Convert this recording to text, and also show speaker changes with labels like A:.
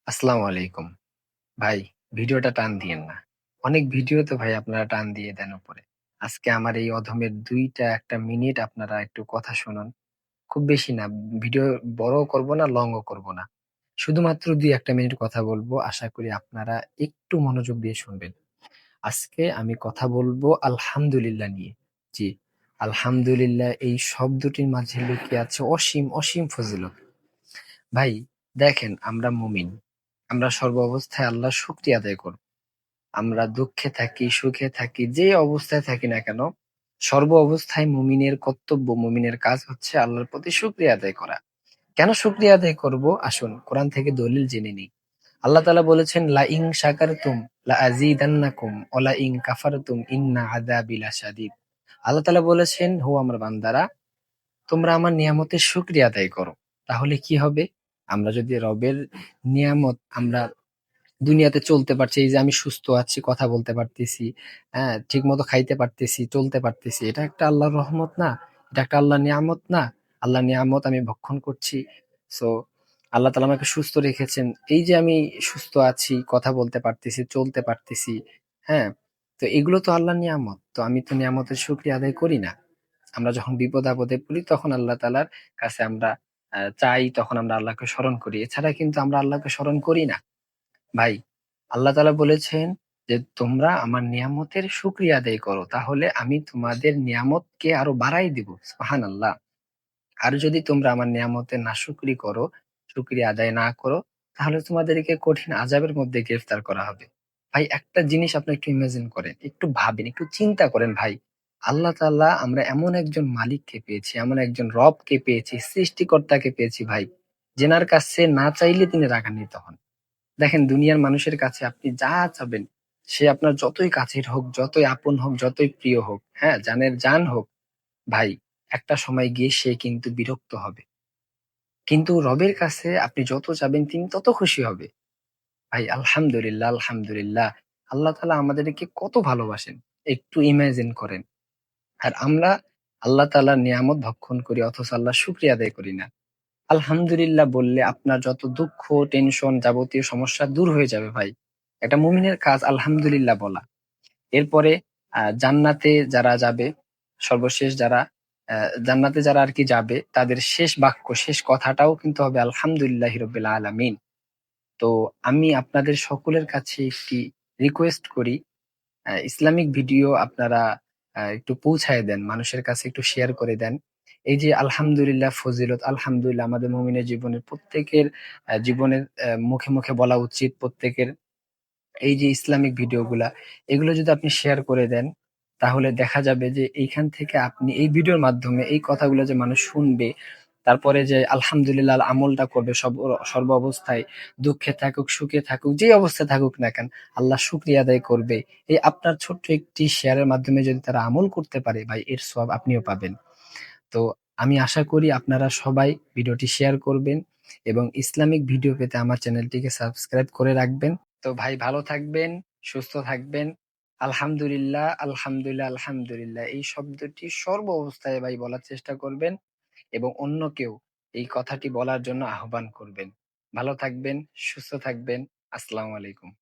A: আসসালামু আলাইকুম। ভাই, ভিডিওটা টান দিয়েন না। অনেক ভিডিওতে ভাই আপনারা টান দিয়ে দেন উপরে। আজকে আমার এই অধমের ২ টা ১ টা মিনিট আপনারা একটু কথা শুনুন। খুব বেশি না। ভিডিও বড়ও করব না, লং ও করব না। শুধুমাত্র ২-১ টা মিনিট কথা বলবো। আশা করি আপনারা একটু মনোযোগ দিয়ে শুনবেন। আজকে আমি কথা বলবো আলহামদুলিল্লাহ নিয়ে। জি, আলহামদুলিল্লাহ এই শব্দটির মাঝে লুকিয়ে আছে অসীম, অসীম ফজিলত। ভাই দেখেন আমরা মুমিন। আমরা সর্ব অবস্থায় আল্লাহর শুকরিয়া আদায় করব। আমরা দুঃখে থাকি, সুখে থাকি, যে অবস্থায় থাকি না কেন, সর্ব অবস্থায় মুমিনের কর্তব্য, মুমিনের কাজ হচ্ছে আল্লাহর প্রতি শুকরিয়া আদায় করা। কেন শুকরিয়া আদায় করব? আসুন কোরআন থেকে দলিল জেনে নিই। আল্লাহ তাআলা বলেছেন, "লা ইন শাকারতুম লা আযীদান্নাকুম ওয়া লা ইন কাফারতুম ইন্না আযাবি লাশাদীদ।" আল্লাহ তাআলা বলেছেন, "হো আমার বান্দারা, তোমরা আমার নিয়ামতের শুকরিয়া আদায় করো।" তাহলে কি হবে? আমরা যদি রবের নিয়ামত আমরা দুনিয়াতে চলতে পারছি, এই যে আমি সুস্থ আছি, কথা বলতে পারতেছি, হ্যাঁ? ঠিকমতো খাইতে পারতেছি, চলতে পারতেছি। এটা একটা আল্লাহর রহমত না? এটা একটা আল্লাহর নিয়ামত না? আল্লাহর নিয়ামত আমি ভক্ষণ করছি। সো আল্লাহ তাআলা আমাকে সুস্থ রেখেছেন। এই যে আমি সুস্থ আছি, কথা বলতে পারতেছি, চলতে পারতেছি, হ্যাঁ? তো এগুলো তো আল্লাহর নিয়ামত। তো আমি তো নিয়ামতের শুকরিয়া আদায় করি না। আমরা যখন বিপদ-আপদে পড়ি তখন আল্লাহ তাআলার কাছে আমরা চাই, তখন আমরা আল্লাহকে স্মরণ করি। এছাড়া কিন্তু আমরা আল্লাহকে স্মরণ করি না। ভাই, আল্লাহ তাআলা বলেছেন যে, "তোমরা আমার নিয়ামতের শুকরিয়া আদায় করো। তাহলে আমি তোমাদের নিয়ামতকে আরো বাড়ায় দিব।" সুবহানাল্লাহ। আর যদি তোমরা আমার নিয়ামতের নাশুকরি করো, শুকরিয়া আদায় না করো, তাহলে তোমাদেরকে কঠিন আযাবের মধ্যে গ্রেফতার করা হবে। ভাই একটা জিনিস আপনি একটু ইমাজিন করেন, একটু ভাবেন, একটু চিন্তা করেন ভাই। আল্লাহ তাআলা আমরা এমন একজন মালিককে পেয়েছি, এমন একজন রবকে পেয়েছি, সৃষ্টিকর্তাকে পেয়েছি ভাই, যেনার কাছে না চাইলে তিনি রাগান্বিত হন। দেখেন দুনিয়ার মানুষের কাছে আপনি যা চাবেন, সে আপনার যতই কাছের হোক, যতই আপন হোক, যতই প্রিয় হোক, হ্যাঁ? জানের জান হোক, ভাই একটা সময় গিয়ে সে কিন্তু বিরক্ত হবে। কিন্তু রবের কাছে আপনি যত চাবেন তিনি তত খুশি হবে। ভাই আলহামদুলিল্লাহ, আলহামদুলিল্লাহ। আল্লাহ তাআলা আমাদেরকে কত ভালোবাসেন। একটু ইমাজিন করেন। আর আমরা আল্লাহ তাআলার নিয়ামত ভক্ষণ করি অথচ আল্লাহর শুকরিয়া আদায় করি না। আলহামদুলিল্লাহ বললে আপনার যত দুঃখ, টেনশন, যাবতীয় সমস্যা দূর হয়ে যাবে ভাই। একটা মুমিনের কাজ আলহামদুলিল্লাহ বলা। এরপরে জান্নাতে যারা যাবে, সর্বশেষ যারা জান্নাতে যারা আরকি যাবে, তাদের শেষ বাক্য, শেষ কথাটাও কিন্তু হবে আলহামদুলিল্লাহি রাব্বিল আলামিন। তো আমি আপনাদের সকলের কাছে একটি রিকোয়েস্ট করি, ইসলামিক ভিডিও আপনারা একটু পৌঁছায় দেন। মানুষের কাছে একটু শেয়ার করে দেন। এই যে আলহামদুলিল্লাহ ফজিলত, আলহামদুলিল্লাহ আমাদের মুমিনের জীবনের প্রত্যেকের জীবনের মুখে, মুখে বলা উচিত প্রত্যেকের। এই যে ইসলামিক ভিডিওগুলা, এগুলো যদি আপনি শেয়ার করে দেন, তাহলে দেখা যাবে যে এইখান থেকে আপনি এই ভিডিওর মাধ্যমে এই কথাগুলো যে মানুষ শুনবে, তারপরে যে আলহামদুলিল্লাহ আমলটা করবে সর্ব অবস্থায়, দুঃখে থাকুক, সুখে থাকুক, যে অবস্থায় থাকুক না কেন, আল্লাহর শুকরিয়া আদায় করবে। এই আপনার ছোট্ট একটি শেয়ারের মাধ্যমে যদি তারা আমল করতে পারে, ভাই এর সওয়াব আপনিও পাবেন। তো আমি আশা করি আপনারা সবাই ভিডিওটি শেয়ার করবেন এবং ইসলামিক ভিডিও পেতে আমার চ্যানেলটিকে সাবস্ক্রাইব করে রাখবেন। তো ভাই ভালো থাকবেন, সুস্থ থাকবেন। আলহামদুলিল্লাহ, আলহামদুলিল্লাহ, আলহামদুলিল্লাহ এই শব্দটি সর্ব অবস্থায় ভাই বলার চেষ্টা করবেন এবং অন্যকেও এই কথাটি বলার জন্য আহ্বান করবেন। ভালো থাকবেন, সুস্থ থাকবেন। আসসালামু আলাইকুম।